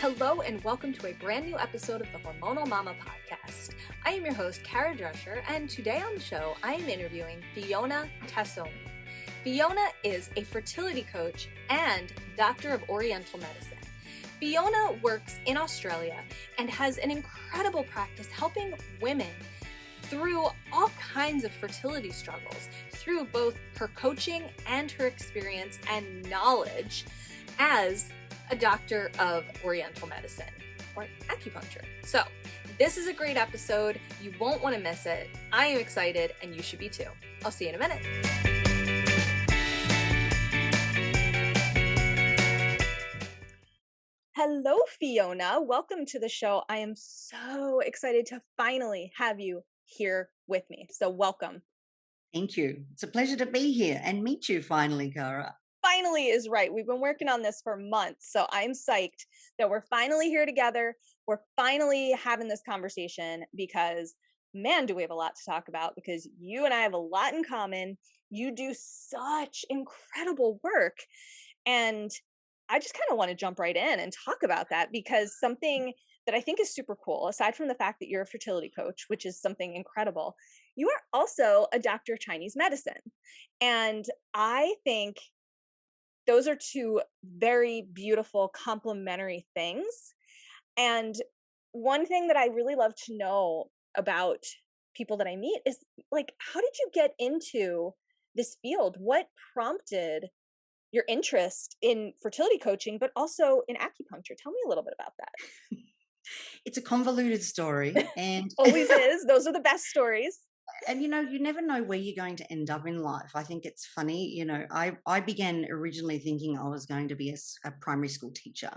Hello and welcome to a brand new episode of the Hormonal Mama podcast. I am your host, Kara Drescher, and today on the show, I am interviewing Fiona Tassoni. Fiona is a fertility coach and doctor of Oriental medicine. Fiona works in Australia and has an incredible practice helping women through all kinds of fertility struggles, through both her coaching and her experience and knowledge as a doctor of Oriental medicine or acupuncture. So this is a great episode. You won't want to miss it. I am excited and you should be too. I'll see you in a minute. Hello, Fiona. Welcome to the show. I am so excited to finally have you here with me. So welcome. Thank you. It's a pleasure to be here and meet you finally, Cara. Finally is right. We've been working on this for months, so I'm psyched that we're finally here together. We're finally having this conversation because, man, do we have a lot to talk about, because you and I have a lot in common. You do such incredible work, and I just kind of want to jump right in and talk about that, because something that I think is super cool, aside from the fact that you're a fertility coach, which is something incredible, you are also a doctor of Chinese medicine. And I think those are two very beautiful complementary things. And one thing that I really love to know about people that I meet is, like, how did you get into this field? What prompted your interest in fertility coaching, but also in acupuncture? Tell me a little bit about that. It's a convoluted story, and Always is. Those are the best stories. and you never know where you're going to end up in life. I think it's funny. I began originally thinking I was going to be a primary school teacher,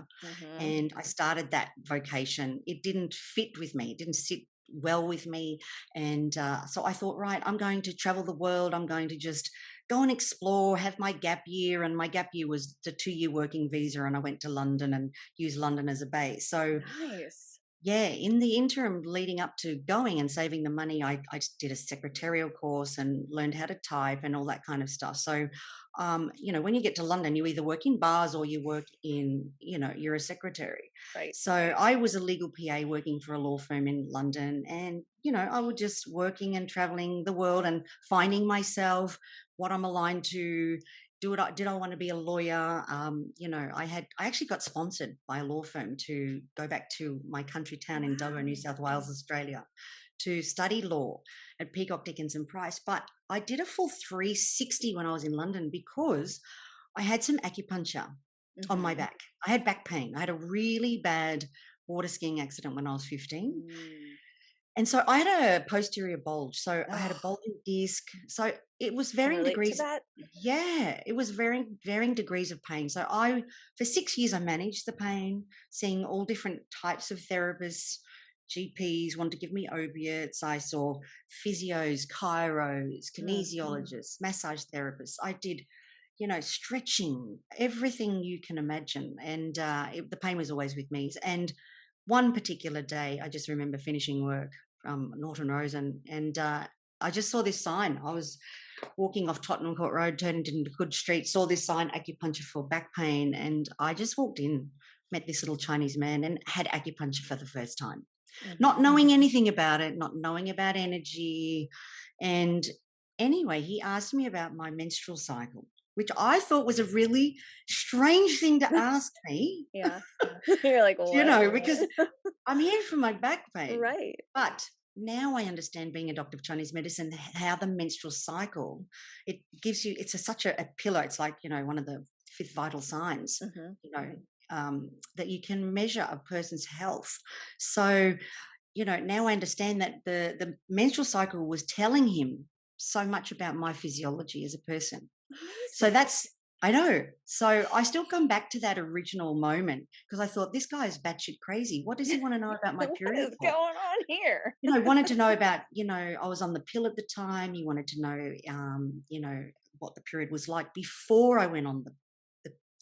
and I started that vocation. It didn't fit with me. It didn't sit well with me, and so I thought, right, I'm going to travel the world. I'm going to just go and explore, have my gap year, and my gap year was the 2-year working visa, and I went to London and used London as a base. So Nice. yeah, in the interim leading up to going and saving the money, I just did a secretarial course and learned how to type and all that kind of stuff. So, when you get to London, you either work in bars or you work in, you're a secretary. Right. So I was a legal PA working for a law firm in London, and, I was just working and traveling the world and finding myself, what I'm aligned to. Did I want to be a lawyer? I actually got sponsored by a law firm to go back to my country town in Dubbo, New South Wales, Australia, to study law at Peacock, Dickinson Price. But I did a full 360 when I was in London because I had some acupuncture on my back. I had back pain. I had a really bad water skiing accident when I was 15. And so I had a posterior bulge. So I had a bulging disc. So it was varying degrees. Yeah, it was varying degrees of pain. So for 6 years, I managed the pain, seeing all different types of therapists. GPs wanted to give me opiates. I saw physios, chiros, kinesiologists, massage therapists. I did, stretching, everything you can imagine. And the pain was always with me. And one particular day, I just remember finishing work from Norton Rose, and I just saw this sign. I was walking off Tottenham Court Road, turned into Good Street, saw this sign, acupuncture for back pain, and I just walked in, met this little Chinese man, and had acupuncture for the first time. Not knowing anything about it, not knowing about energy. And anyway, he asked me about my menstrual cycle, which I thought was a really strange thing to ask me. Yeah. You're like, what? Because I'm here for my back pain. Right. But now I understand, being a doctor of Chinese medicine, how the menstrual cycle, it gives you, it's such a pillar. It's like, one of the 5th vital signs, that you can measure a person's health. So, now I understand that the menstrual cycle was telling him so much about my physiology as a person. So I know. So I still come back to that original moment, because I thought, this guy is batshit crazy. What does he want to know about my period? What is going on here? Wanted to know about, I was on the pill at the time. He wanted to know, what the period was like before I went on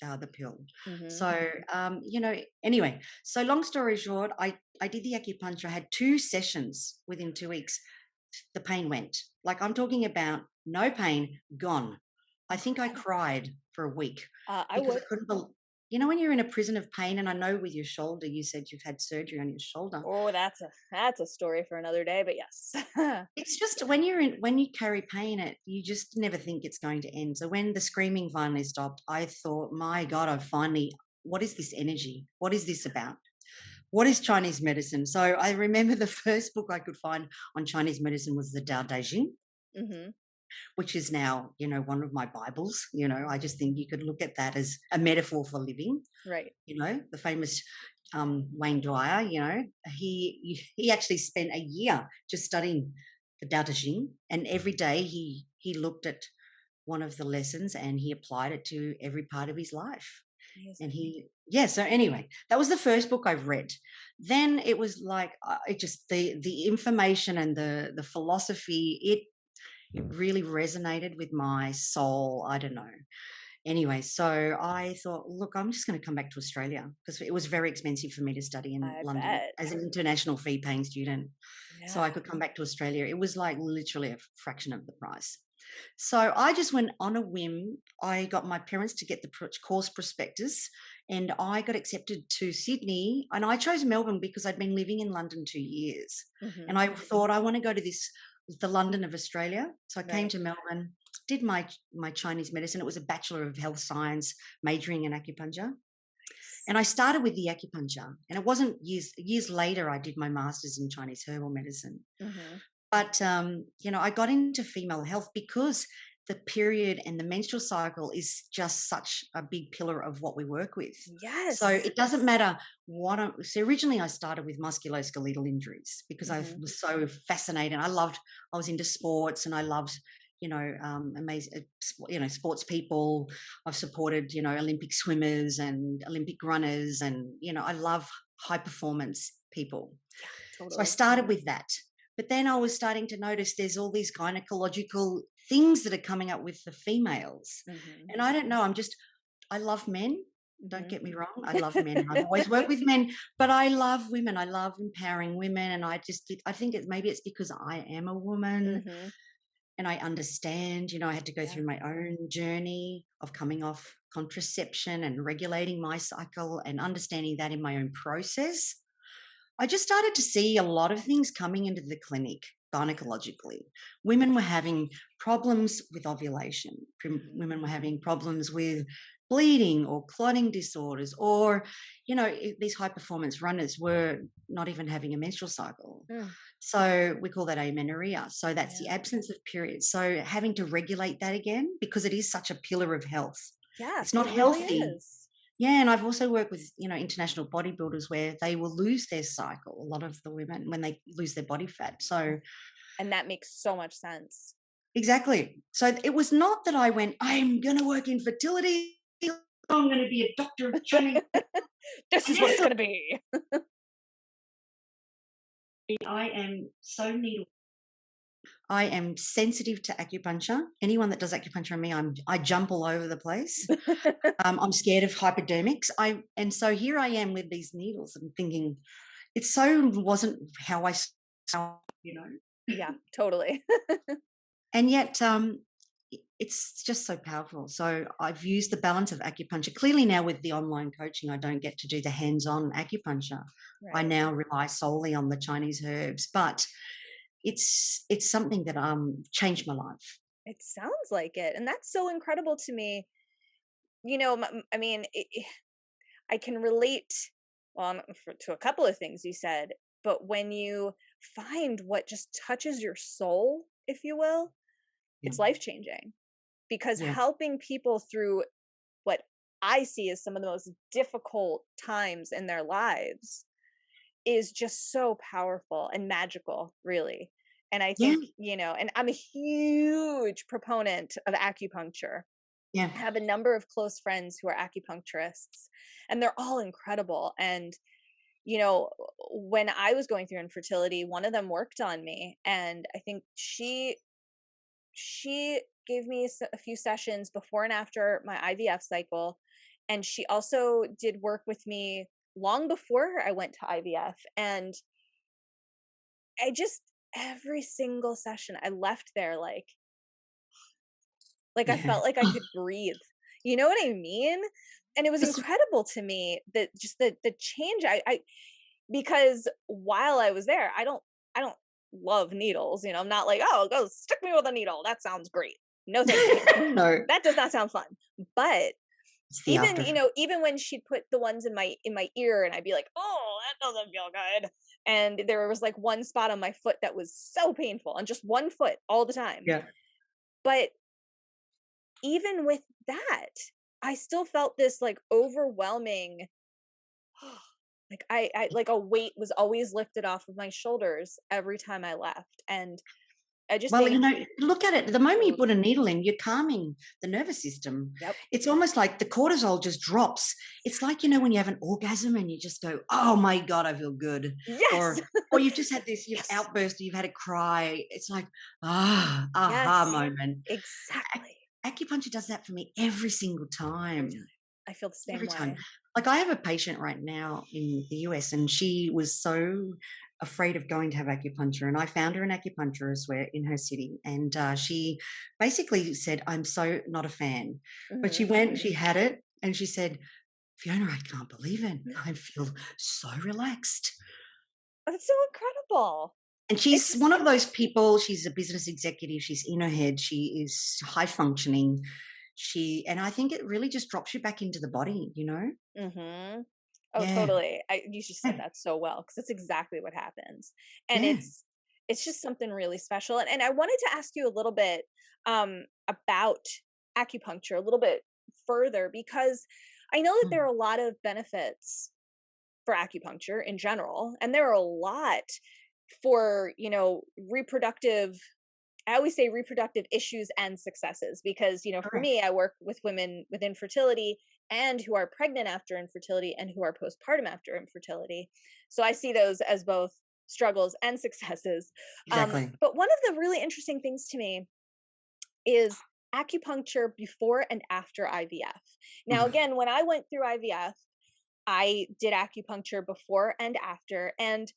the pill. So, anyway, so long story short, I did the acupuncture. I had 2 sessions within 2 weeks. The pain went. Like, I'm talking about no pain, gone. I think I cried for a week. I would. You know, when you're in a prison of pain, and I know with your shoulder, you said you've had surgery on your shoulder. Oh, that's a story for another day, but yes. It's just when you carry pain, you just never think it's going to end. So when the screaming finally stopped, I thought, my God, I've finally. What is this energy? What is this about? What is Chinese medicine? So I remember the first book I could find on Chinese medicine was the Tao Te Ching, Mhm. which is now, one of my Bibles. I just think you could look at that as a metaphor for living. Right. The famous Wayne Dwyer, he actually spent a year just studying the Tao Te Ching, and every day he looked at one of the lessons and he applied it to every part of his life. And Amazing. yeah. So anyway, that was the first book I've read. Then it was like it just the information and the philosophy. It really resonated with my soul. I don't know. Anyway, so I thought, look, I'm just going to come back to Australia because it was very expensive for me to study in I London bet. as an international fee paying student. So I Yeah. could come back to Australia. It was like literally a fraction of the price. So I just went on a whim. I got my parents to get the course prospectus and I got accepted to Sydney. And I chose Melbourne because I'd been living in London 2 years. And Mhm. I thought, I want to go to the London of Australia. So I came Right. to Melbourne, did my Chinese medicine. It was a Bachelor of Health Science, majoring in acupuncture. Nice. And I started with the acupuncture. And it wasn't years later I did my master's in Chinese herbal medicine. Mhm. But, I got into female health because the period and the menstrual cycle is just such a big pillar of what we work with. So Yes. it doesn't matter so originally I started with musculoskeletal injuries because I Mhm. was so fascinated. I was into sports and I loved, amazing, sports people. I've supported, Olympic swimmers and Olympic runners and, I love high performance people. Yeah, So I totally. started with that. But then I was starting to notice there's all these gynecological things that are coming up with the females. Mhm. And I don't know, I love men. Don't Mhm. get me wrong. I love men and I've always worked with men, but I love women. I love empowering women. And I think maybe it's because I am a woman Mhm. and I understand, I had to go Yeah. through my own journey of coming off contraception and regulating my cycle and understanding that in my own process. I just started to see a lot of things coming into the clinic gynecologically. Women were having problems with ovulation. Mhm. Women were having problems with bleeding or clotting disorders, or, these high performance runners were not even having a menstrual cycle. Mm. So we call that amenorrhea. So that's the Yeah. absence of periods. So having to regulate that again, because it is such a pillar of health. Yeah, It's not it really healthy. is. Yeah, and I've also worked with, international bodybuilders where they will lose their cycle, a lot of the women, when they lose their body fat. So, And that makes so much sense. exactly. So it was not that I went, I'm going to work in fertility. I'm going to be a doctor of Chinese. This I is what just it's thought gonna be. I am so needle. I am sensitive to acupuncture. Anyone that does acupuncture on me, I jump all over the place. I'm scared of hypodermics. And so here I am with these needles. I'm thinking, it so wasn't how I saw, Yeah, totally. and yet it's just so powerful. So I've used the balance of acupuncture. Clearly now with the online coaching, I don't get to do the hands-on acupuncture. I Right. now rely solely on the Chinese herbs, but it's something that changed my life. It sounds like it, and that's so incredible to me. I mean, I can relate, well, to a couple of things you said, but when you find what just touches your soul, if you will, Yeah, it's life changing because yeah, helping people through what I see as some of the most difficult times in their lives is just so powerful and magical, really. And I yeah, think, and I'm a huge proponent of acupuncture. yeah, I have a number of close friends who are acupuncturists, and they're all incredible. And, you know, when I was going through infertility, one of them worked on me, and I think she gave me a few sessions before and after my IVF cycle, and she also did work with me long before I went to IVF. And I just every single session I left there like I yeah. felt like I could breathe. You know what I mean? and it was It's incredible to me that just the change I because while I was there, I don't love needles, I'm not like, "Oh, go stick me with a needle. That sounds great." No, thank you. no, That does not sound fun. But it's the even, after. even when she'd put the ones in my ear and I'd be like, "Oh, that doesn't feel good." And there was like one spot on my foot that was so painful, and just one foot all the time. Yeah. But even with that, I still felt this like overwhelming like I like a weight was always lifted off of my shoulders every time I left. And I just Well, think, look at it. The moment you oh, put a needle in, you're calming the nervous system. yep. It's almost like the cortisol just drops. It's like, when you have an orgasm and you just go, "Oh my God, I feel good." Yes. Or you've just had this Yes. outburst, you've had a cry. It's like, aha Yes. moment. Exactly. Acupuncture does that for me every single Every time. time. I feel the same Every time. way. Like, I have a patient right now in the US, and she was so afraid of going to have acupuncture. And I found her an acupuncturist where in her city. And she basically said, "I'm so not a fan." But she Mhm. went, she had it, and she said, "Fiona, I can't believe it. I feel so relaxed." That's so incredible. And It she's just one of those people, she's a business executive, she's in her head, she is high functioning. And I think it really just drops you back into the body. mhm. Oh, Yeah. totally. You just said Yeah. that so well because it's exactly what happens. And Yeah. it's just something really special. And I wanted to ask you a little bit about acupuncture a little bit further, because I know that there Mm. are a lot of benefits for acupuncture in general, and there are a lot for, reproductive, I always say reproductive issues and successes, because, for Correct. me, I work with women with infertility and who are pregnant after infertility and who are postpartum after infertility. So I see those as both struggles and successes. Exactly. But one of the really interesting things to me is acupuncture before and after IVF. Now, Mm. again, when I went through IVF, I did acupuncture before and after. And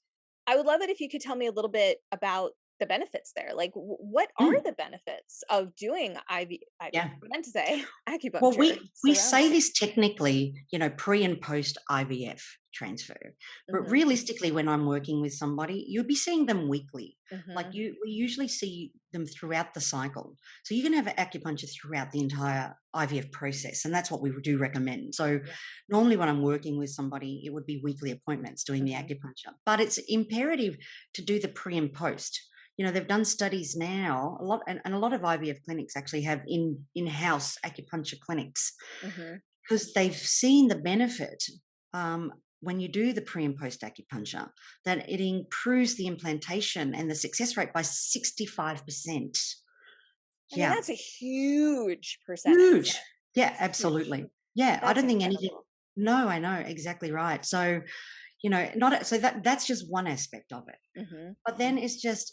I would love it if you could tell me a little bit about the benefits there. Like, what are Mm. the benefits of doing IVF, Yeah. I meant to say Well, acupuncture we say surrounding? this technically, pre and post IVF transfer, but Hmm. realistically, when I'm working with somebody, you'll be seeing them weekly. Like, Hmm. we usually see them throughout the cycle, so you can have acupuncture throughout the entire IVF process, and that's what we do recommend. So, Yeah. normally when I'm working with somebody, it would be weekly appointments doing the Hmm. acupuncture, but it's imperative to do the pre and post. They've done studies now, a lot, and a lot of IVF clinics actually have in-house acupuncture clinics, Hmm. because they've seen the benefit, when you do the pre and post acupuncture, that it improves the implantation and the success rate by 65%. I mean, Yeah, that's a huge percentage. huge. Yeah, Huge. absolutely. Yeah, I That's don't think anything. incredible. No, I know exactly right. So, not so that's just one aspect of it. Hmm. But then it's just,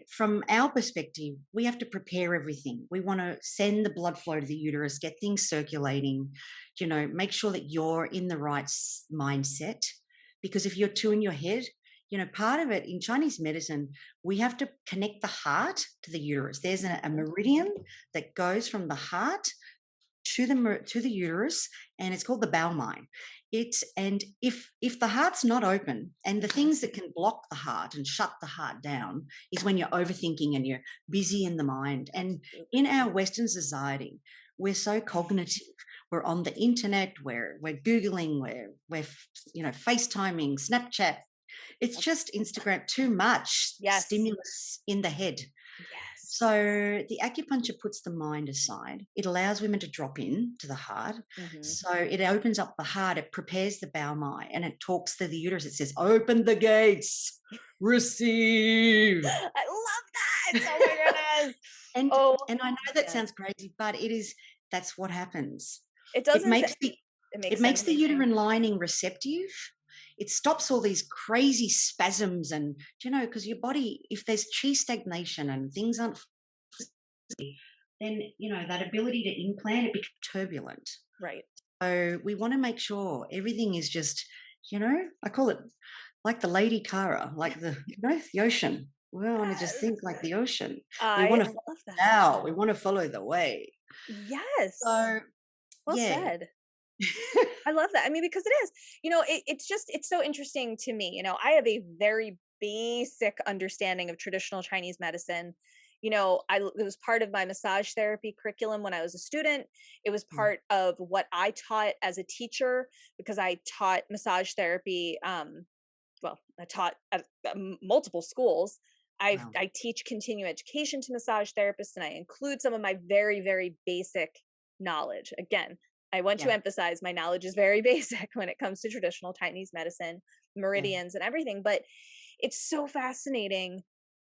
from our perspective, we have to prepare everything. We want to send the blood flow to the uterus, get things circulating, make sure that you're in the right mindset. Because if you're too in your head, part of it in Chinese medicine, we have to connect the heart to the uterus. There's a Hmm. meridian that goes from the heart to the uterus, and it's called the bowel mine. And if the heart's not open, and the Hmm. things that can block the heart and shut the heart down is when you're overthinking and you're busy in the mind. And Absolutely. in our Western society, we're so cognitive. We're on the internet, we're googling, we're FaceTiming, Snapchat. It's just Instagram, too much Yes. stimulus in the head. Yes. So the acupuncture puts the mind aside. It allows women to drop in to the heart. Hmm. So it opens up the heart. It prepares the bowel line, and it talks to the uterus. It says, "Open the gates, receive." I love that. Oh my goodness. and Oh and I know that man. sounds crazy, but it is. That's what happens. It It doesn't makes the it it makes makes sense. the uterine lining receptive. It stops all these crazy spasms, and because your body, if there's chi stagnation and things aren't, then that ability to implant, it becomes turbulent. Right. So we want to make sure everything is just, I call it like the Lady Cara, like the ocean. We want to just think Yes. like the ocean. We I want to follow love the that. bow. We want to follow the way. Yes. So Well yeah, said. I love that. I mean, because it is, it's so interesting to me. I have a very basic understanding of traditional Chinese medicine. It was part of my massage therapy curriculum when I was a student. It was Mm, part of what I taught as a teacher because I taught massage therapy. Well, I taught at multiple schools. wow. I teach continuing education to massage therapists, and I include some of my very, very basic knowledge. Again, I want to Yeah, emphasize my knowledge is very basic when it comes to traditional Chinese medicine, yeah. meridians, and everything. But it's so fascinating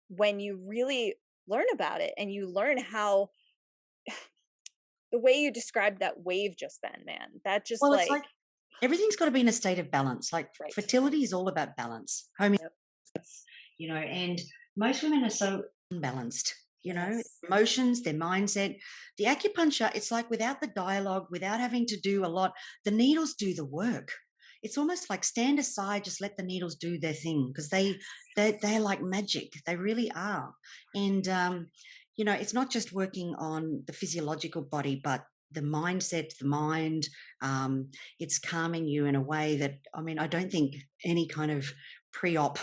when you really learn about it and you learn how the way you described that wave just then, man, that just Well, it's like, like everything's got to be in a state of balance. Like right. fertility is all about balance. Yep. And most women are so unbalanced, Yes. emotions, their mindset. The acupuncture, it's like without the dialogue, without having to do a lot, the needles do the work. It's almost like stand aside, just let the needles do their thing because they're like magic. They really are. And it's not just working on the physiological body, but the mindset, the mind. It's calming you in a way that, I mean, I don't think any kind of pre-op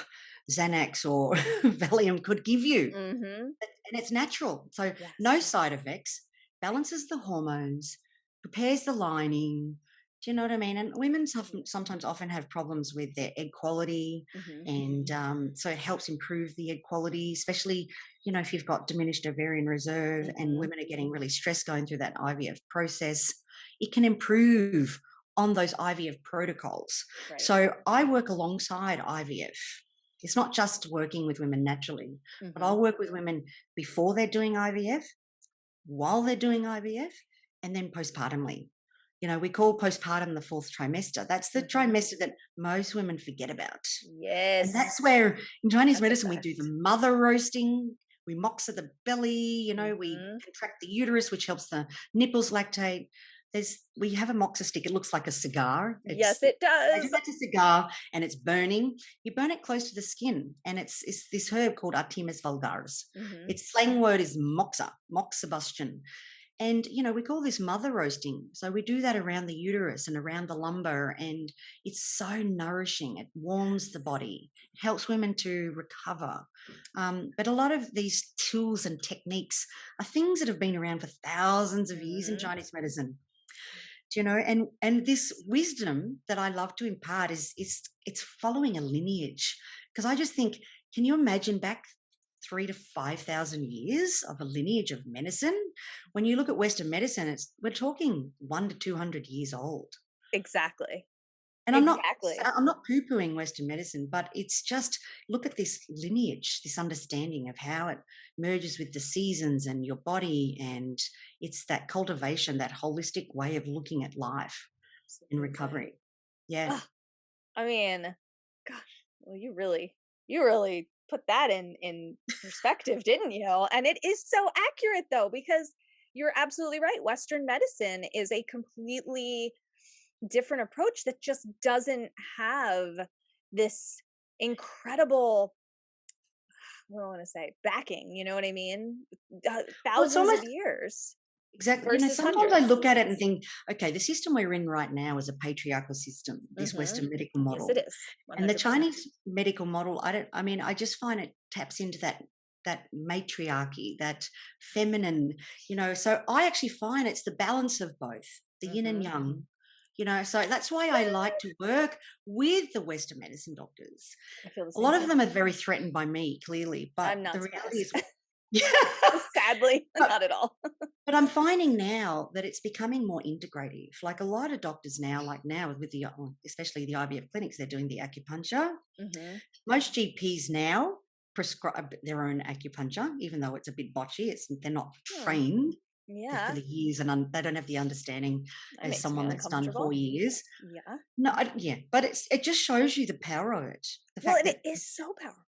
Xanax or Valium could give you. Mm-hmm. And it's natural. So no Yes. side effects, balances the hormones, prepares the lining. Do you know what I mean? And women sometimes often have problems with their egg quality. Mm-hmm. And so it helps improve the egg quality, especially, if you've got diminished ovarian reserve and Mm-hmm. women are getting really stressed going through that IVF process. It can improve on those IVF protocols. Right. So I work alongside IVF. It's not just working with women naturally, but Mm-hmm. I'll work with women before they're doing IVF, while they're doing IVF, and then postpartumly. We call postpartum the fourth trimester. That's the Mm-hmm. trimester that most women forget about. And that's Yes. where in Chinese That's a medicine we do the fact. mother roasting, we moxa the belly, we Mhm. contract the uterus, which helps the nipples lactate. We have a moxa stick. It looks like a cigar. Yes, it Imagine does. that's a cigar and it's burning. You burn it close to the skin, and it's this herb called Artemis vulgaris. Mhm. Its slang word is moxa, moxibustion. And, we call this mother roasting. So we do that around the uterus and around the lumbar. And it's so nourishing. It warms the body, it helps women to recover. But a lot of these tools and techniques are things that have been around for thousands of years in Mhm. Chinese medicine. And this wisdom that I love to impart is it's following a lineage. Because I just think, can you imagine back 3 to 5,000 years of a lineage of medicine? When you look at Western medicine, we're talking 1 to 200 years old. Exactly. And Exactly. I'm not poo-pooing Western medicine, but it's just look at this lineage, this understanding of how it merges with the seasons and your body, and it's that cultivation, that holistic way of looking at life in Absolutely. recovery. Yeah. Ugh, I mean, gosh, well, you really put that in perspective, didn't you? And it is so accurate though, because you're absolutely right. Western medicine is a completely different approach that just doesn't have this incredible, what do I want to say, backing, you know what I mean? Well, it's Thousands of almost years exactly. versus Sometimes I hundreds. look at it and think, okay, the system we're in right now is a patriarchal system, this Mhm. Western medical Yes, it model. is. And the 100%. Chinese medical model, I just find it taps into that matriarchy, that feminine, so I actually find it's the balance of both, the yin and Mhm. yang. So that's why I like to work with the Western medicine doctors. I feel the A same lot of thing. them are very threatened by me, clearly, but I'm the not reality surprised. is, yeah. Sadly, but not at all. but I'm finding now that it's becoming more integrative. Like a lot of doctors now, like now with especially the IVF clinics, they're doing the acupuncture. Mhm. Most GPs now prescribe their own acupuncture, even though it's a bit botchy. They're not Hmm. trained for Yeah, the years, and they don't have the understanding that as makes me someone that's done uncomfortable. 4 years. Yeah. No, yeah, but it just shows you the power of it. The Well, fact and it that, is so powerful.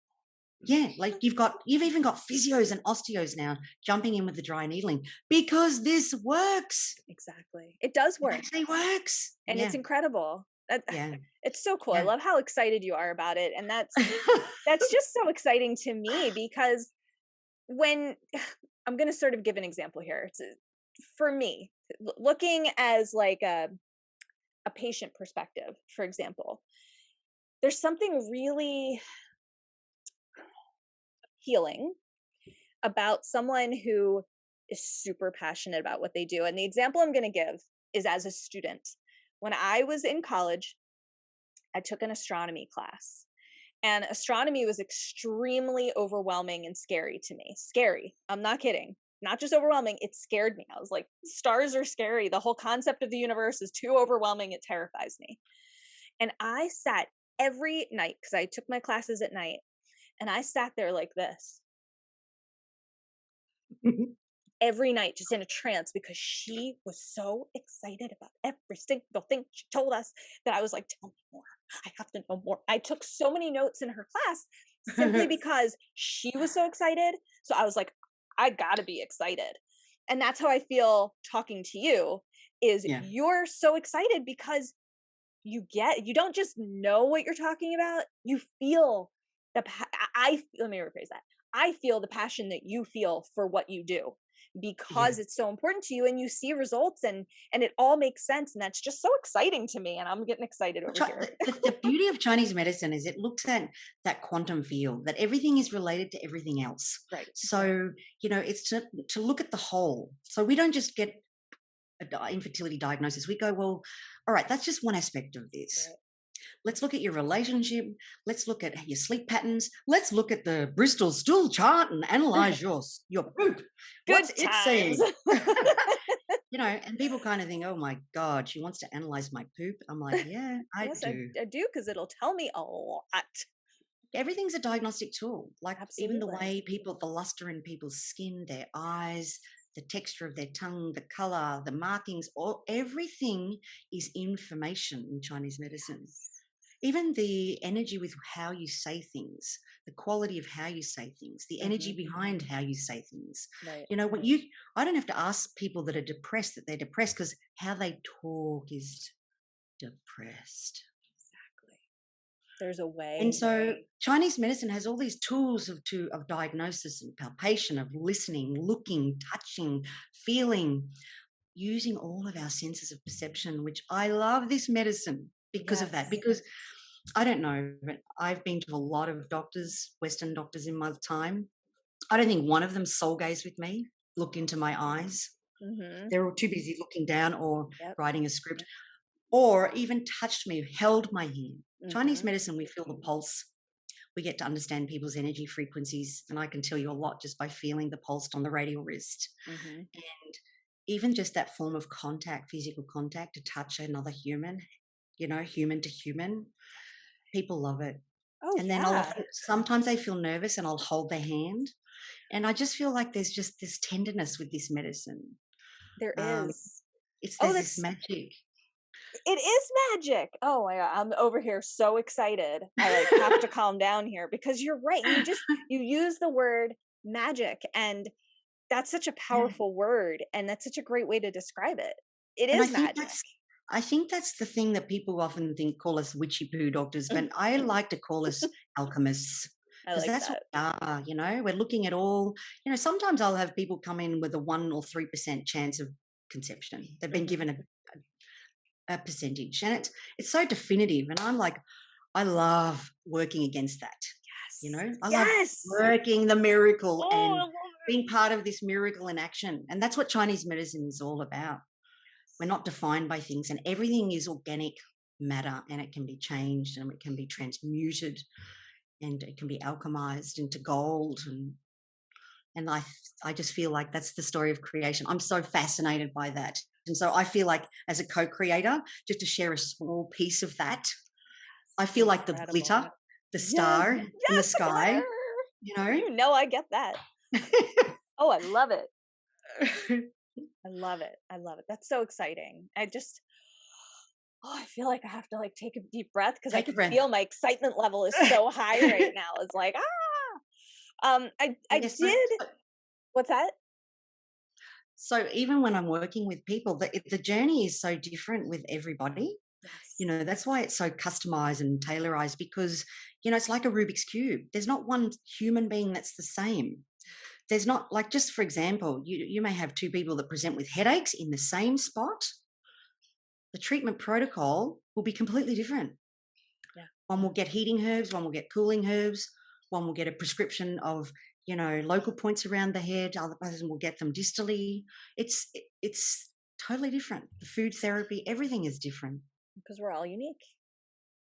yeah, like you've even got physios and osteos now jumping in with the dry needling because this works. Exactly. It does It work, actually works. and it's Yeah, incredible. That yeah, it's so cool. I yeah. love how excited you are about it, and that's just so exciting to me because when I'm going to sort of give an example here. For me, looking as like a patient perspective, for example, there's something really healing about someone who is super passionate about what they do. And the example I'm going to give is as a student. When I was in college, I took an astronomy class, and astronomy was extremely overwhelming and scary to me. Scary. I'm not kidding. Not just overwhelming, it scared me. I was like, stars are scary. The whole concept of the universe is too overwhelming. It terrifies me. And I sat every night, because I took my classes at night, and I sat there like this every night, just in a trance, because she was so excited about every single thing she told us that I was like, tell me more. I have to know more. I took so many notes in her class simply because she was so excited. So I was like, I gotta be excited. And that's how I feel talking to you, is Yeah. you're so excited because you don't just know what you're talking about, you feel let me rephrase that. I feel the passion that you feel for what you do, Yeah. because it's so important to you, and you see results, and it all makes sense, and that's just so exciting to me, and I'm getting excited over here. The beauty of Chinese medicine is it looks at that quantum field, that everything is related to everything else. Right. So, it's to look at the whole. So we don't just get infertility diagnosis. We go, well, all right, that's just one aspect of this. Right. Let's look at your relationship. Let's look at your sleep patterns. Let's look at the Bristol stool chart and analyze your poop. Good What's it times. saying? And people kind of think, oh my God, she wants to analyze my poop. I'm like, yeah, I Yes, do. I do, because it'll tell me a lot. Everything's a diagnostic tool. Like even the Absolutely. way the luster in people's skin, their eyes, the texture of their tongue, the color, the markings, everything is information in Chinese medicine. Even the energy with how you say things, the quality of how you say things, the energy behind how you say things. Right. I don't have to ask people that are depressed that they're depressed, because how they talk is depressed. Exactly. There's a way. And so Chinese medicine has all these tools of diagnosis and palpation, of listening, looking, touching, feeling, using all of our senses of perception, which I love this medicine because of that. Yes. Because I don't know, but I've been to a lot of doctors, Western doctors, in my time. I don't think one of them soul gazed with me, looked into my eyes. They're all too busy looking down or Yep. writing a script, or even touched me, held my hand. Chinese Mm-hmm. medicine, we feel the pulse. We get to understand people's energy frequencies. And I can tell you a lot just by feeling the pulse on the radial wrist. Mm-hmm. And even just that form of contact, physical contact, to touch another human, human to human, people love it. Oh, And then yeah. sometimes they feel nervous and I'll hold their hand. And I just feel like there's just this tenderness with this medicine. There Um, is. there's Oh, this magic. it is magic. Oh my God. I'm over here so excited. I have to calm down here, because you're right. You use the word magic, and that's such a Yeah. powerful word, and that's such a great way to describe it. It And is magic. I think that's the thing that people often call us witchy poo doctors, but I like to call us alchemists, I because like that's what that. we are. We're looking at all. Sometimes I'll have people come in with a 1 or 3% chance of conception. They've been given a percentage, and it's so definitive. And I'm like, I love working against that. Yes. I love Yes. working the miracle Oh, I and love it. being part of this miracle in action. And that's what Chinese medicine is all about. We're not defined by things, and everything is organic matter, and it can be changed, and it can be transmuted, and it can be alchemized into gold. And I just feel like that's the story of creation. I'm so fascinated by that. And so I feel like, as a co-creator, just to share a small piece of that, I feel like the glitter, the star in the Yes, the sky, glitter. I get that. Oh, I love it. I love it. I love it. That's so exciting. I feel like I have to take a deep breath, because I Take a can breath. feel my excitement level is so high right now. It's like, I Yes, did. What's that? so even when I'm working with people, the journey is so different with everybody. Yes. That's why it's so customized and tailorized, because, it's like a Rubik's Cube. There's not one human being that's the same. There's not, like, just for example, you may have two people that present with headaches in the same spot. the treatment protocol will be completely different. Yeah. One will get heating herbs, one will get cooling herbs, one will get a prescription of, local points around the head, other person will get them distally. It's totally different. The food therapy, everything is different. Because we're all unique.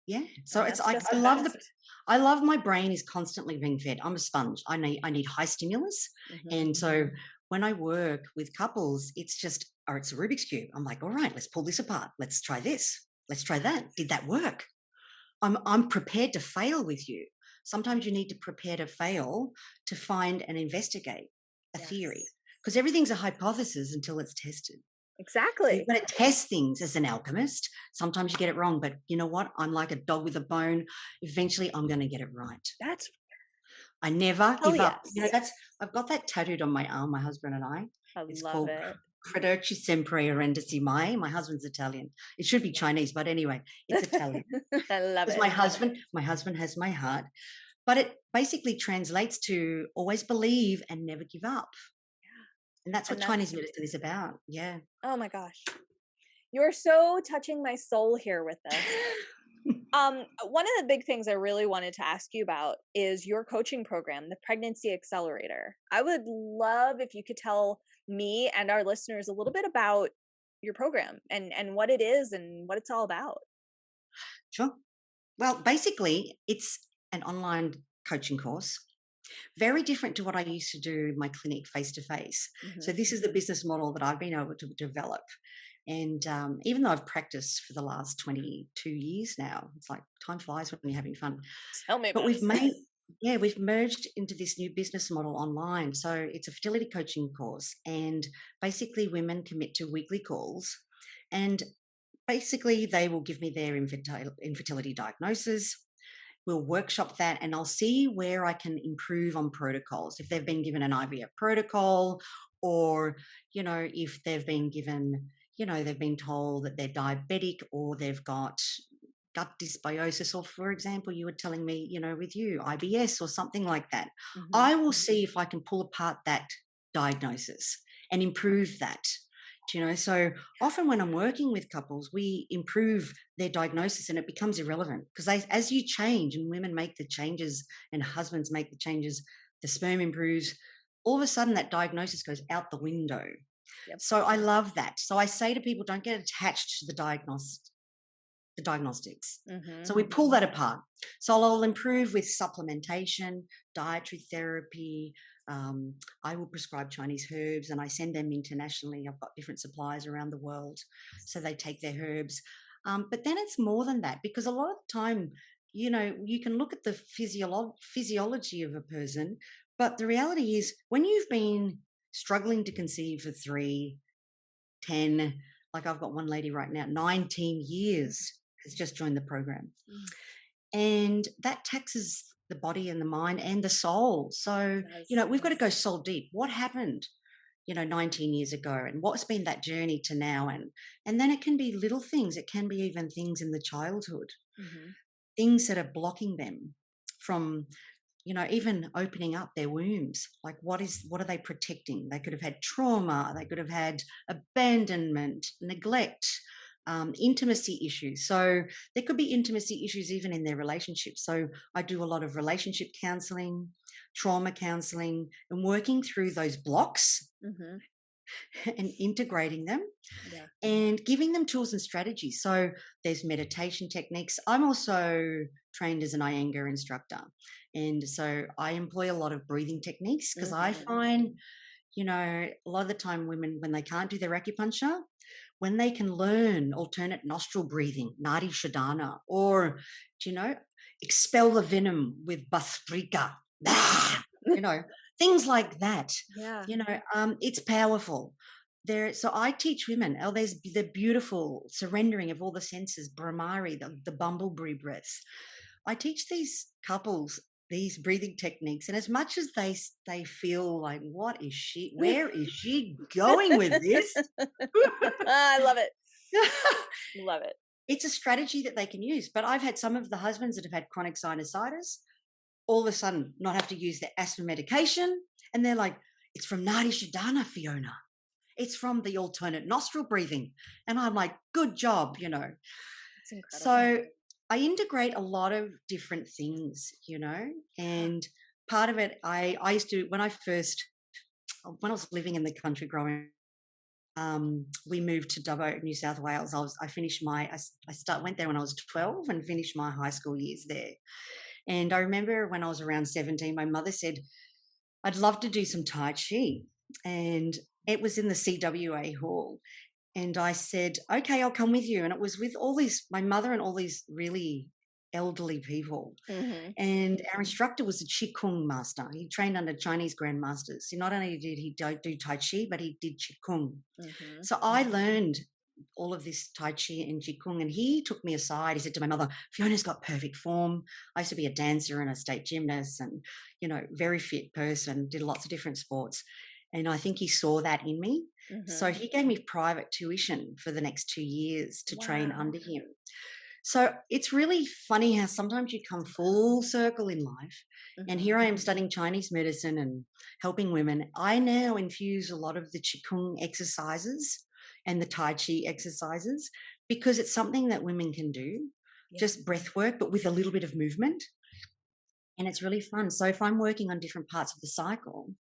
Yeah. So And it's that's like just the best. I love my brain is constantly being fed. I'm a sponge. I need high stimulus. Mhm. And so when I work with couples, it's just, or it's a Rubik's Cube. I'm like, all right, let's pull this apart. Let's try this. Let's try that. Did that work? I'm prepared to fail with you. Sometimes you need to prepare to fail to find and investigate a theory, Yes. because everything's a hypothesis until it's tested. So you've Exactly. got to test things as an alchemist. Sometimes you get it wrong, but you know what? I'm like a dog with a bone. Eventually, I'm going to get it right. That's I never hell give up. yes. I've got that tattooed on my arm. My husband and I. I It's love called it. Crederci Sempre Arendisi Mai. My husband's Italian. It should be Chinese, but anyway, it's Italian. I love Because it. my husband has my heart. But it basically translates to always believe and never give up. And that's what And Chinese that's, medicine is about. Yeah. oh my gosh. You're so touching my soul here with this. One of the big things I really wanted to ask you about is your coaching program, the Pregnancy Accelerator. I would love if you could tell me and our listeners a little bit about your program and what it is and what it's all about. Sure. Well, basically, it's an online coaching course, very different to what I used to do in my clinic face to face. So, Hmm. this is the business model that I've been able to develop. And even though I've practiced for the last 22 years now, it's like time flies when you're having fun. Tell me But about it. we've merged into this new business model online. So, it's a fertility coaching course. And basically, women commit to weekly calls. And basically, they will give me their infertility diagnosis. We'll workshop that and I'll see where I can improve on protocols. If they've been given an IVF protocol, or, if they've been given, they've been told that they're diabetic or they've got gut dysbiosis, or for example, you were telling me, with you, IBS or something like that. Hmm. I will see if I can pull apart that diagnosis and improve that. So often when I'm working with couples, we improve their diagnosis and it becomes irrelevant, because as you change and women make the changes and husbands make the changes, the sperm improves. All of a sudden, that diagnosis goes out the window. Yep. So I love that. So I say to people, don't get attached to the diagnostics. Hmm. So we pull that apart. So I'll improve with supplementation, dietary therapy. I will prescribe Chinese herbs and I send them internationally. I've got different suppliers around the world. So they take their herbs. But then it's more than that, because a lot of the time, you can look at the physiology of a person, but the reality is when you've been struggling to conceive for 3, 10, like I've got one lady right now, 19 years has just joined the program. Mm. And that taxes the body and the mind and the soul. So, Yes. we've got to go soul deep. What happened, 19 years ago, and what's been that journey to now? And then it can be little things. It can be even things in the childhood, Hmm. things that are blocking them from, even opening up their wombs. Like what are they protecting? They could have had trauma, they could have had abandonment, neglect, intimacy issues. So there could be intimacy issues even in their relationships. So I do a lot of relationship counseling, trauma counseling, and working through those blocks Hmm. and integrating them Yeah. and giving them tools and strategies. So there's meditation techniques. I'm also trained as an Iyengar instructor. And so I employ a lot of breathing techniques, because I Hmm. find, a lot of the time women, when they can't do their acupuncture, when they can learn alternate nostril breathing, Nadi Shodhana, or, you know, expel the venom with Bhastrika, you know, things like that, Yeah. it's powerful. So I teach women, there's the beautiful surrendering of all the senses, Brahmari, the bumblebee breaths. I teach these couples these breathing techniques, and as much as they feel like, where is she going with this? I love it. Love it. It's a strategy that they can use. But I've had some of the husbands that have had chronic sinusitis all of a sudden not have to use their asthma medication, and they're like, it's from Nadi Shodhana, Fiona. It's from the alternate nostril breathing. And I'm like, good job, It's incredible. So I integrate a lot of different things, and part of it, I used to, when I was living in the country growing, we moved to Dubbo, New South Wales. I finished went there when I was 12 and finished my high school years there. And I remember when I was around 17, my mother said, I'd love to do some Tai Chi. And it was in the CWA hall. And I said, okay, I'll come with you. And it was with my mother and all these really elderly people. Mhm. And our instructor was a Chikung master. He trained under Chinese grandmasters. So not only did he do Tai Chi, but he did Chikung. Mhm. So I learned all of this Tai Chi and Qigong, and he took me aside. He said to my mother, Fiona's got perfect form. I used to be a dancer and a state gymnast and, very fit person, did lots of different sports. And I think he saw that in me. So Mhm. he gave me private tuition for the next 2 years to train Wow. under him. So it's really funny how sometimes you come full circle in life. And Mhm. here I am studying Chinese medicine and helping women. I now infuse a lot of the Qigong exercises and the Tai Chi exercises because it's something that women can do, Yeah. just breath work, but with a little bit of movement. And it's really fun. So if I'm working on different parts of the cycle,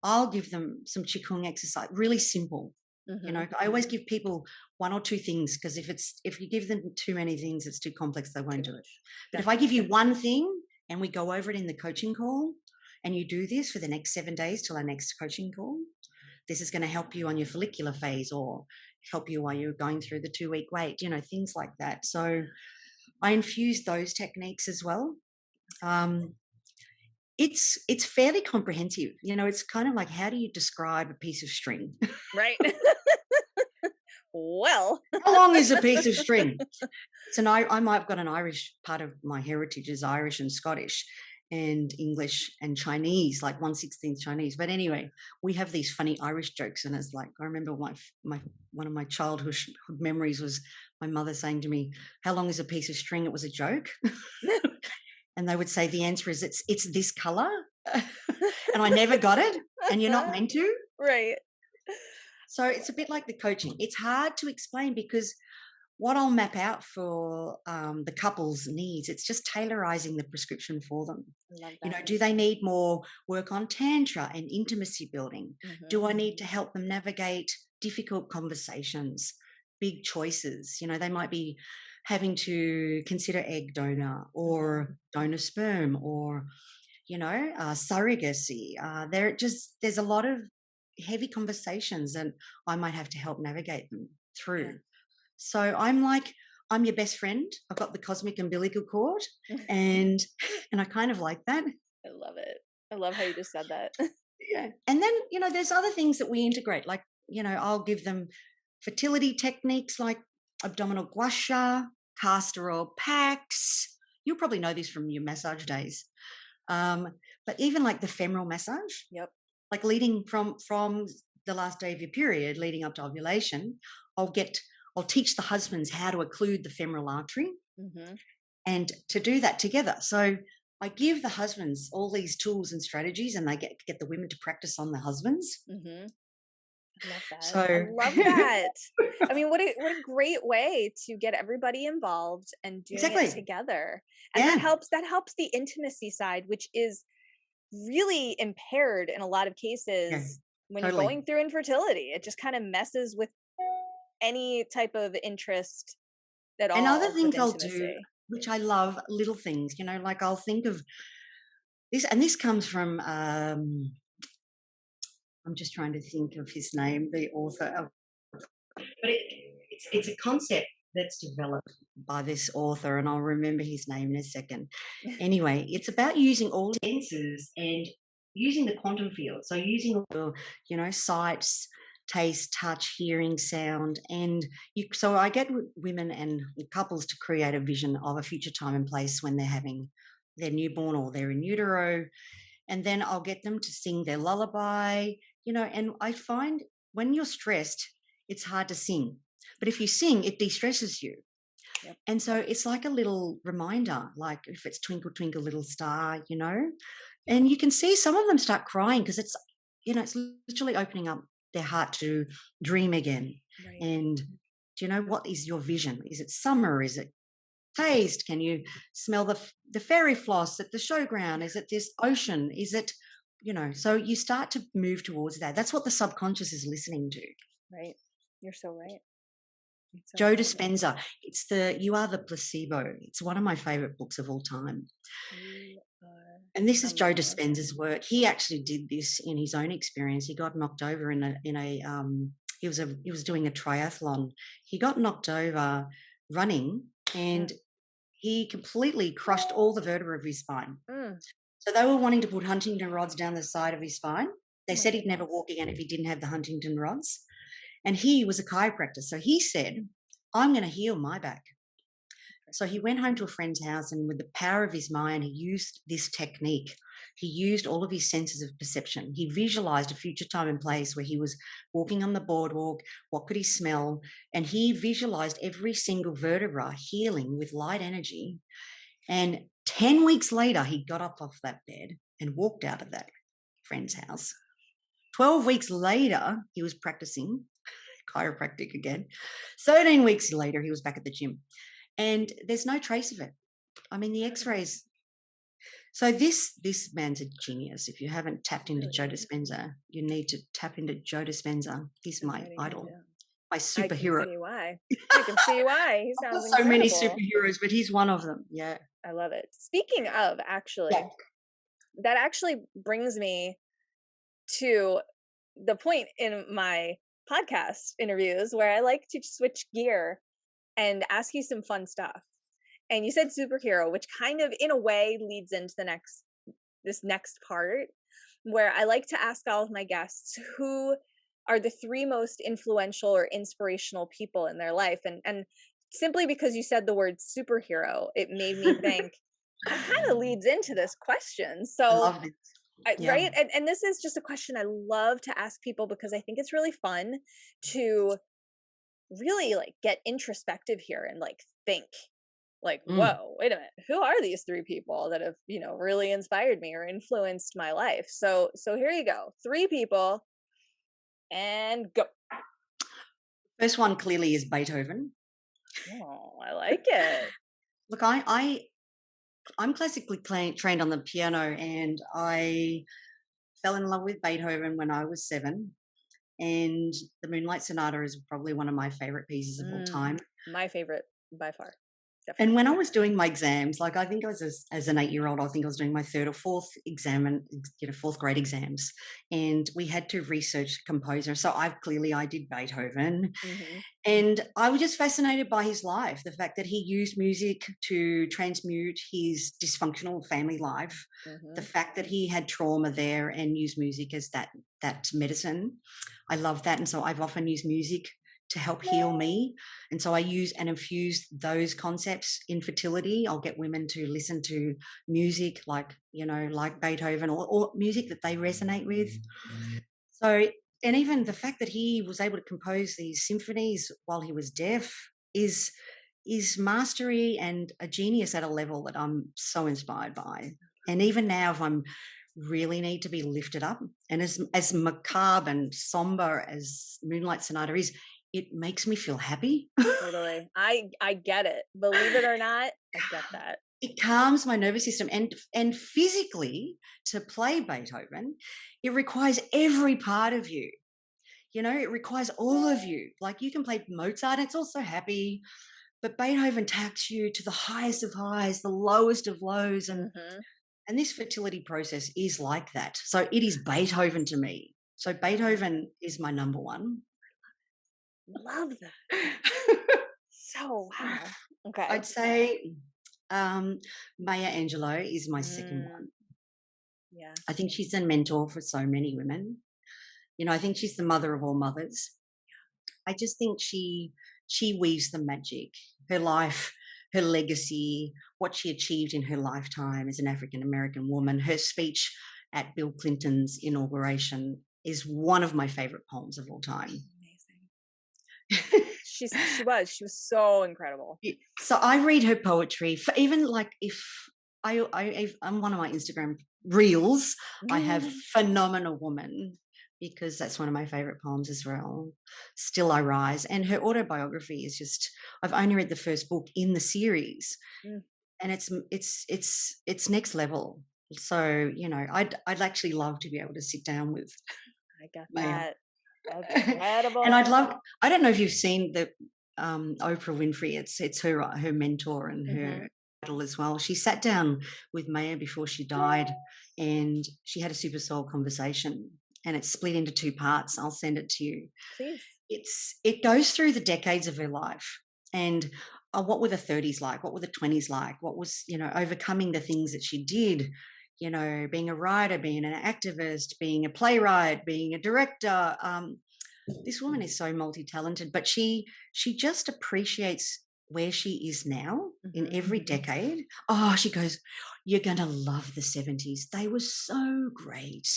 I'll give them some Qigong exercise, really simple. Mhm. I always give people one or two things because if you give them too many things, it's too complex, they won't Too do it. much. But if I give Definitely. you one thing and we go over it in the coaching call and you do this for the next 7 days till our next coaching call, this is going to help you on your follicular phase or help you while you're going through the 2 week wait, things like that. So I infuse those techniques as well. Um, it's fairly comprehensive. It's kind of like, how do you describe a piece of string? Right. Well. How long is a piece of string? So now I've got an Irish, part of my heritage is Irish and Scottish and English and Chinese, like 1/16 Chinese. But anyway, we have these funny Irish jokes. And it's like, I remember one of my childhood memories was my mother saying to me, how long is a piece of string? It was a joke. And they would say, the answer is it's this color. And I never got it. And you're not meant to. Right. So it's a bit like the coaching. It's hard to explain because what I'll map out for the couple's needs, it's just tailorizing the prescription for them. I love that. Do they need more work on tantra and intimacy building? Mhm. Do I need to help them navigate difficult conversations, big choices? They might be having to consider egg donor Mhm. or donor sperm or, surrogacy. There's a lot of heavy conversations and I might have to help navigate them Yeah. through. So I'm your best friend. I've got the cosmic umbilical cord, and I kind of like that. I love it. I love how you just said that. Yeah. And then, there's other things that we integrate. Like, I'll give them fertility techniques like abdominal gua sha, castor oil packs. You'll probably know this from your massage days. Um, but even like the femoral massage, Yep. like leading from the last day of your period, leading up to ovulation, I'll teach the husbands how to occlude the femoral artery Mhm. and to do that together. So I give the husbands all these tools and strategies, and they get the women to practice on the husbands. Mhm. I love that. I So love that. I mean, what a great way to get everybody involved and doing it exactly, together. And yeah, that helps the intimacy side, which is really impaired in a lot of yeah, cases when you're totally. going through infertility. It just kind of messes with any type of interest at And other all with things I'll do, intimacy. which I love, little things, like I'll think of this, and this comes from. I'm just trying to think of his name, the author of, but it's a concept that's developed by this author, and I'll remember his name in a second. Anyway, it's about using all senses and using the quantum field. So using all, sights, taste, touch, hearing, sound, and so I get women and couples to create a vision of a future time and place when they're having their newborn or they're in utero, and then I'll get them to sing their lullaby, and I find when you're stressed, it's hard to sing. But if you sing, it de-stresses you. Yep. And so it's like a little reminder, like if it's Twinkle, Twinkle, Little Star, and you can see some of them start crying because it's literally opening up their heart to dream again. Right. And do you know, what is your vision? Is it summer? Is it taste? Can you smell the fairy floss at the showground? Is it this ocean? Is it, so you start to move towards that. That's what the subconscious is listening to. Right. You're so right. So Joe right. Dispenza, You Are the Placebo. It's one of my favorite books of all time. And this is Joe Dispenza's work. He actually did this in his own experience. He got knocked over he was doing a triathlon. He got knocked over running, and he completely crushed all the vertebrae of his spine. So they were wanting to put Huntington rods down the side of his spine. They said he'd never walk again if he didn't have the Huntington rods. And he was a chiropractor. So he said, I'm going to heal my back. So he went home to a friend's house, and with the power of his mind, he used this technique. He used all of his senses of perception. He visualized a future time and place where he was walking on the boardwalk. What could he smell? And he visualized every single vertebra healing with light energy. And 10 weeks later, he got up off that bed and walked out of that friend's house. 12 weeks later, he was practicing chiropractic again. 13 weeks later, he was back at the gym. And there's no trace of it. I mean, the x-rays. So this man's a genius. If you haven't tapped into Joe Dispenza, you need to tap into Joe Dispenza. He's my idol, my superhero. I can see why. He sounds so incredible. Many superheroes, but he's one of them. Yeah. I love it. Speaking of, actually, that actually brings me to the point in my podcast interviews where I like to switch gear and ask you some fun stuff. And you said superhero, which kind of in a way leads into this next part, where I like to ask all of my guests who are the 3 most influential or inspirational people in their life. And simply because you said the word superhero, it made me think that kind of leads into this question. So I love it. Right. And this is just a question I love to ask people, because I think it's really fun to really get introspective here and think whoa, wait a minute, who are these 3 people that have really inspired me or influenced my life? So here you go, 3 people, and go. First one clearly is Beethoven. Oh, I like it. Look, I'm classically trained on the piano, and I fell in love with Beethoven when I was 7. And the Moonlight Sonata is probably one of my favorite pieces of all time. My favorite by far. Definitely. And when I was doing my exams, I think I was as an 8-year-old, I think I was doing my 3rd or 4th exam, and 4th grade exams, and we had to research composer. So I did Beethoven, and I was just fascinated by his life, the fact that he used music to transmute his dysfunctional family life, the fact that he had trauma there and used music as that medicine. I love that, and so I've often used music to help heal me. And so I use and infuse those concepts in fertility. I'll get women to listen to music like Beethoven, or music that they resonate with. So, and even the fact that he was able to compose these symphonies while he was deaf is mastery and a genius at a level that I'm so inspired by. And even now, if I'm really need to be lifted up, and as macabre and somber as Moonlight Sonata is, it makes me feel happy. Totally. I get it. Believe it or not, I get that. It calms my nervous system, and physically, to play Beethoven, it requires every part of you. It requires all of you. Like, you can play Mozart, it's also happy, but Beethoven takes you to the highest of highs, the lowest of lows, and this fertility process is like that. So it is Beethoven to me. So Beethoven is my number 1. Love that. So wow. Okay. I'd say Maya Angelou is my second one. Yeah. I think she's a mentor for so many women. I think she's the mother of all mothers. I just think she weaves the magic, her life, her legacy, what she achieved in her lifetime as an African American woman. Her speech at Bill Clinton's inauguration is one of my favorite poems of all time. She was so incredible. So I read her poetry. For even if I'm one of my Instagram reels, I have phenomenal woman, because that's one of my favorite poems as well. Still I Rise. And her autobiography is just, I've only read the first book in the series, Mm, and it's next level. So, I'd actually love to be able to sit down with I get Maya. that. That's And incredible. I don't know if you've seen the Oprah Winfrey. It's her mentor and Mhm. her idol as well. She sat down with Maya before she died, and she had a super soul conversation, and it's split into two parts. I'll send it to you. Please. It goes through the decades of her life, and what were the 30s like? What were the 20s like? What was, overcoming the things that she did, being a writer, being an activist, being a playwright, being a director. This woman is so multi-talented, but she just appreciates where she is now in Mhm. every decade. Oh, she goes, "You're gonna love the 70s. They were so great."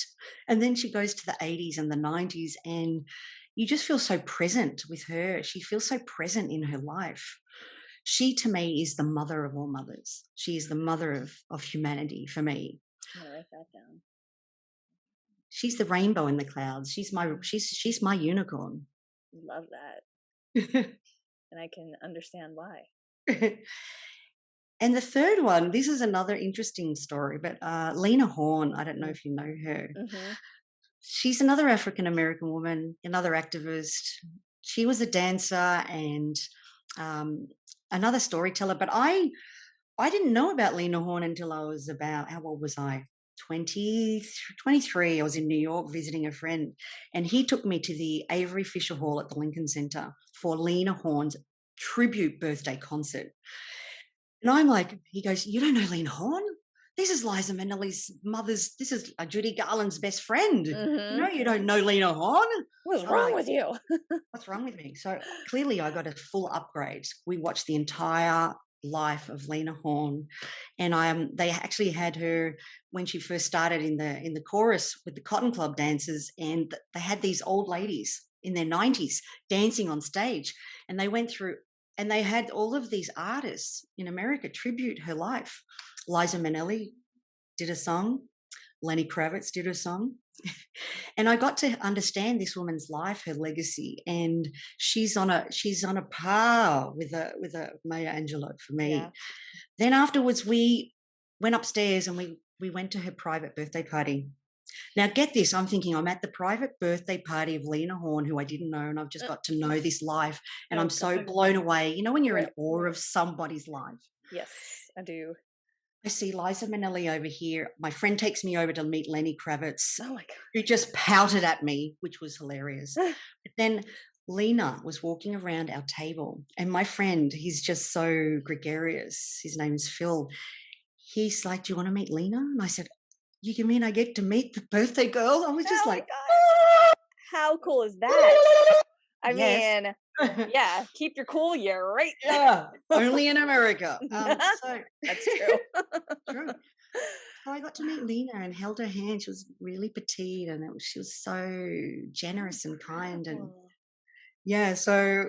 And then she goes to the 80s and the 90s, and you just feel so present with her. She feels so present in her life. She, to me, is the mother of all mothers. She is the mother of humanity for me. I'm gonna write that down. She's the rainbow in the clouds. She's my unicorn. Love that, and I can understand why. And the third one, this is another interesting story, but Lena Horne, I don't know Mm. if you know her. Mhm. She's another African American woman, another activist. She was a dancer and um, another storyteller, but I didn't know about Lena Horne until I was about, how old was I? 20, 23. I was in New York visiting a friend, and he took me to the Avery Fisher Hall at the Lincoln Center for Lena Horne's tribute birthday concert. And I'm like, he goes, "You don't know Lena Horne? This is Liza Minnelli's mother's, this is Judy Garland's best friend. Mhm. You don't know Lena Horne?" What's I'm wrong like, with you? "What's wrong with me?" So clearly I got a full upgrade. We watched the entire life of Lena Horne. And they actually had her when she first started in the chorus with the Cotton Club dancers, and they had these old ladies in their 90s dancing on stage, and they went through, and they had all of these artists in America tribute her life. Liza Minnelli did a song, Lenny Kravitz did a song, and I got to understand this woman's life, her legacy, and she's on a par with a Maya Angelou for Yeah. me. Then afterwards, we went upstairs and we went to her private birthday party. Now, get this, I'm thinking I'm at the private birthday party of Lena Horne, who I didn't know, and I've just Uh, got to know this life, and oh I'm so god. blown away. You know, when you're in Right. awe of somebody's life. Yes, I do. I see Liza Minnelli over here. My friend takes me over to meet Lenny Kravitz, Oh my who just pouted at me, which was hilarious. god. But then Lena was walking around our table, and my friend, he's just so gregarious. His name's Phil. He's like, "Do you want to meet Lena?" And I said, "You mean I get to meet the birthday girl?" I was just Oh my like, god. How cool is that? I yes. mean, yeah, keep your cool, you're right. Yeah, only in America. So That's true. true. So I got to meet Lena and held her hand. She was really petite, and she was so generous and kind. And Incredible. yeah, so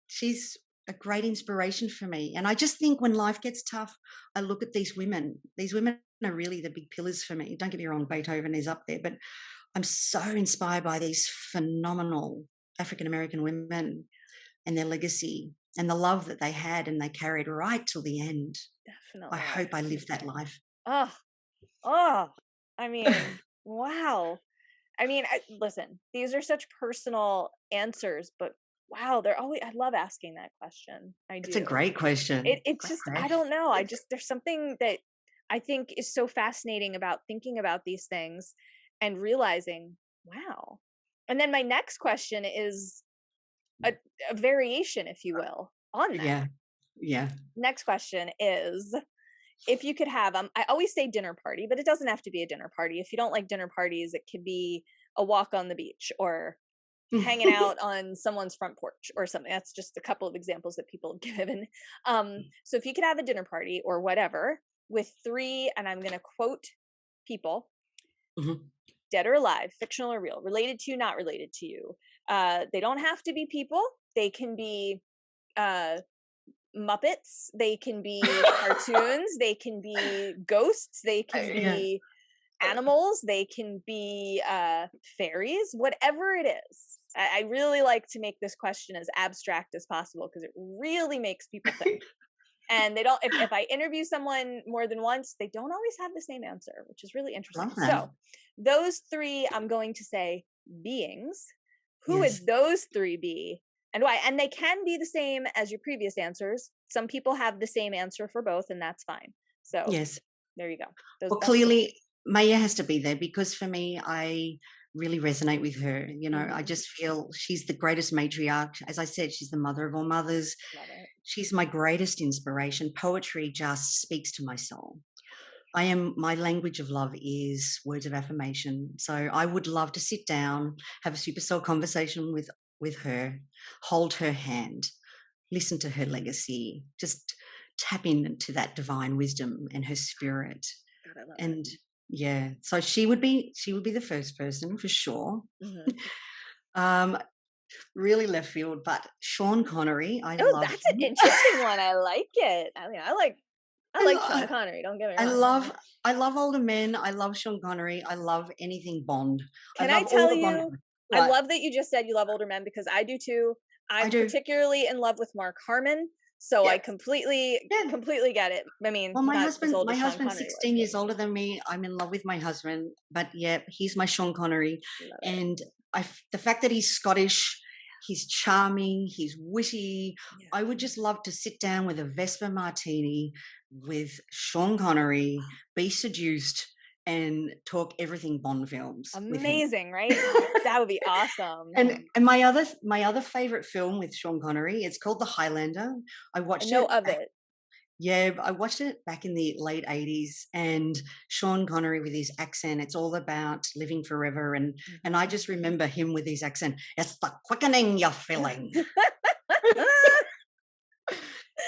she's a great inspiration for me. And I just think when life gets tough, I look at these women. These women are really the big pillars for me. Don't get me wrong, Beethoven is up there, but I'm so inspired by these phenomenal African American women and their legacy and the love that they had and they carried right till the end. I Definitely. hope I live that life. Oh, oh. I mean, wow. I mean, listen, these are such personal answers, but wow, they're always, I love asking that question. I It's a do. great question. It's Great just, I question. don't know. I just, there's something that I think is so fascinating about thinking about these things and realizing, wow. And then my next question is a, a variation, if you will, on that. Yeah. Yeah. Next question is, if you could have, I always say dinner party, but it doesn't have to be a dinner party. If you don't like dinner parties, it could be a walk on the beach or hanging out on someone's front porch or something. That's just a couple of examples that people have given. So if you could have a dinner party or whatever with three, and I'm going to quote people, Mhm. dead or alive, fictional or real, related to you, not related to you. They don't have to be people. They can be uh, Muppets. They can be cartoons. They can be ghosts. They can Yeah. be animals, they can be fairies, whatever it is. I really like to make this question as abstract as possible because it really makes people think. And they don't, if I interview someone more than once, they don't always have the same answer, which is really interesting. Love that. So those three, I'm going to say beings. Who Yes. would those three be and why? And they can be the same as your previous answers. Some people have the same answer for both, and that's fine. So Yes. there you go. Well, That's the clearly Maya has to be there because for me, I really resonate with her. You know, I Mhm. just feel she's the greatest matriarch. As I said, she's the mother of all mothers. Love it. She's my greatest inspiration. Poetry just speaks to my soul. My language of love is words of affirmation. So I would love to sit down, have a super soul conversation with her, hold her hand, listen to her legacy, just tap into that divine wisdom and her spirit. God, I love it. And yeah, so she would be the first person for sure. Mhm. Um, really left field, but Sean Connery, I Oh, love that's an him. interesting one. I like it. I mean, I I, like Sean lo- Connery. Don't get me I wrong. love I love older men. I love Sean Connery. I love anything Bond. I Can I love all tell the Bond. you? I What love that you just said you love older men because I do too. I I'm do, particularly in love with Mark Harmon, so I yeah, completely yeah. completely get it. I mean, Well, not as old my as Sean husband's Connery was, 16 but years older than me. I'm in love with my husband, but yeah, he's my Sean Connery. love it. And the fact that he's Scottish, he's charming, he's witty. Yeah. I would just love to sit down with a Vespa Martini with Sean Connery, be seduced, and talk everything Bond films with him. Amazing, right? That would be awesome. And my other favorite film with Sean Connery, it's called The Highlander. I I watched know it of back it. yeah, I watched it back in the late 80s and Sean Connery with his accent, it's all about living forever. And I Mhm. just remember him with his accent. It's the quickening you're feeling.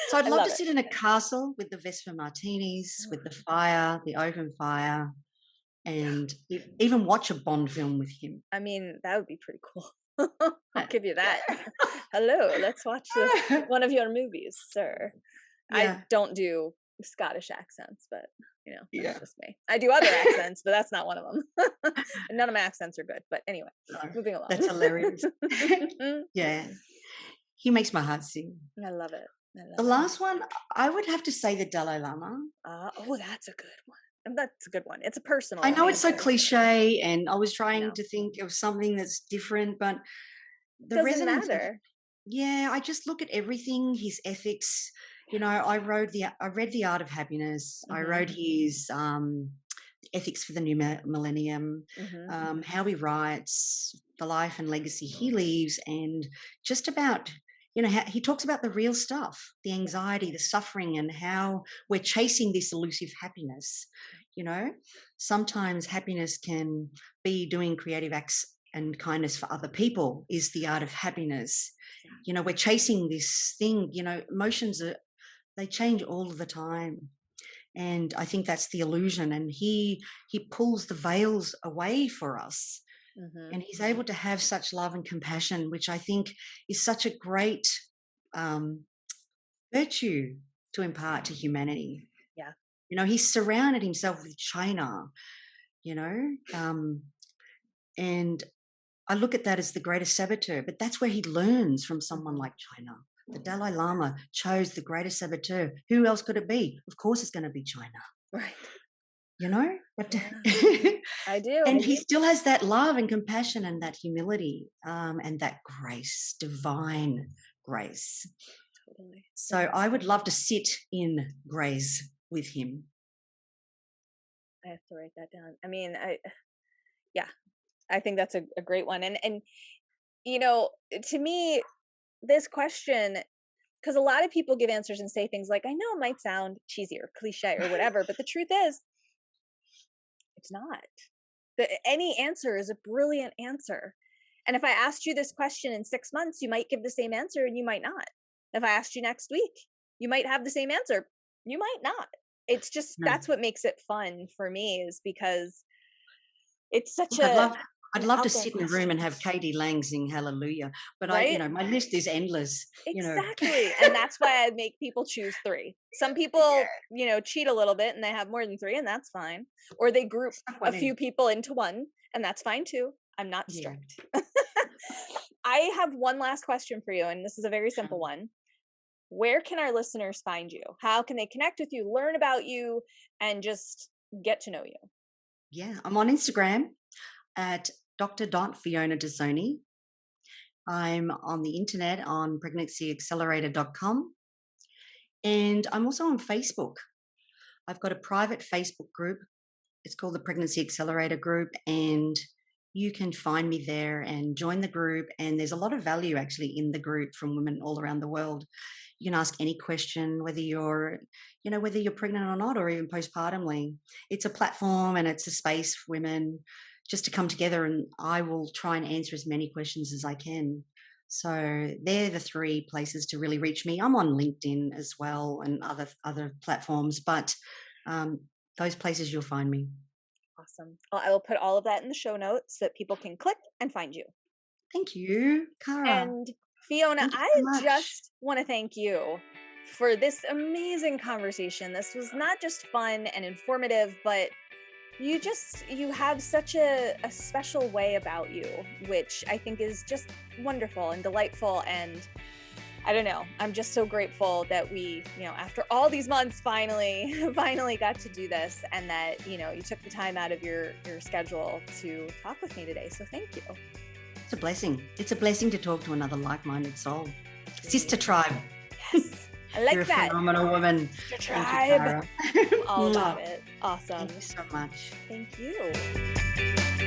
So I'd I love love to it. sit in a castle with the Vesper Martinis, with the fire, the open fire, and even watch a Bond film with him. I mean, that would be pretty cool. I'll give you that. Yeah. Hello, let's watch one of your movies, sir. I Yeah. don't do Scottish accents, but that's Yeah. just me. I do other accents, but that's not one of them. And none of my accents are good. But anyway, No, moving that's along. hilarious. Yeah. He makes my heart sing. I love it. I The love it. last one, I would have to say the Dalai Lama. Oh, that's a good one. And that's a good one. It's a personal I know it's so answer. cliche, and I was I trying know. to think of something that's different, but the Doesn't resonance of matter. yeah, I just look at everything, his ethics. You know, I read The Art of Happiness. I Hmm. wrote his ethics for the new millennium, Hmm. how he writes, the life and legacy he leaves, and just about how he talks about the real stuff, the Yeah. anxiety, the suffering, and how we're chasing this elusive happiness. You know, sometimes happiness can be doing creative acts and kindness for other people is the art of happiness. You know, we're chasing this thing. You know, emotions they change all of the time, and I think that's the illusion. And he pulls the veils away for us, Hmm. and he's able to have such love and compassion, which I think is such a great um, virtue to impart to humanity. Yeah. You know, he's surrounded himself with China. You know, and I look at that as the greatest saboteur, but that's where he learns from someone Hmm. like China. The Dalai Lama chose the greatest saboteur. Who else could it be? Of course, it's going to be China. Right. You know, but Yeah. I do. and he still has that love and compassion and that humility and that grace, divine grace. Totally. So I would love to sit in grace with him. I have to write that down. I mean, yeah, I think that's a great one. And to me, this question, because a lot of people give answers and say things like, I know it might sound cheesy or cliche or whatever, but the truth is, it's not. Any answer is a brilliant answer. And if I asked you this question in 6 months, you might give the same answer and you might not. If I asked you next week, you might have the same answer. You might not. It's just No. that's what makes it fun for me is because it's such Look, a I'd and love to out there sit in a room and have questions, Katie Lang sing Hallelujah, but right? my list is endless, Exactly. And that's why I make people choose 3. Some people, Yeah, cheat a little bit and they have more than 3, and that's fine. Or they group stuck a one few in. people into one, and that's fine too. I'm not Yeah. strict. I have one last question for you, and this is a very simple Um, one. Where can our listeners find you? How can they connect with you, learn about you, and just get to know you? yeah, I'm on Instagram at Dr. Fiona Tassoni. I'm on the internet on pregnancyaccelerator.com, and I'm also on Facebook. I've got a private Facebook group. It's called the Pregnancy Accelerator Group, and you can find me there and join the group. And there's a lot of value actually in the group from women all around the world. You can ask any question, whether you're pregnant or not, or even postpartumly. It's a platform and it's a space for women just to come together, and I will try and answer as many questions as I can. So they're the 3 places to really reach me. I'm on LinkedIn as well and other platforms, but um, those places you'll find me. Awesome. Well, I will put all of that in the show notes so that people can click and find you. Thank you, Cara. And Fiona, Thank you I so much. just want to thank you for this amazing conversation. This was not just fun and informative, but you have such a special way about you, which I think is just wonderful and delightful. And I don't know, I'm just so grateful that we, after all these months, finally got to do this, and that, you took the time out of your schedule to talk with me today. So thank you. It's a blessing. It's a blessing to talk to another like-minded soul. Sister Agreed. tribe. Yes. I like You're a that. phenomenal woman. Your Thank you, tribe. Cara. I'm all about Mwah. it. Awesome. Thank you so much. Thank you.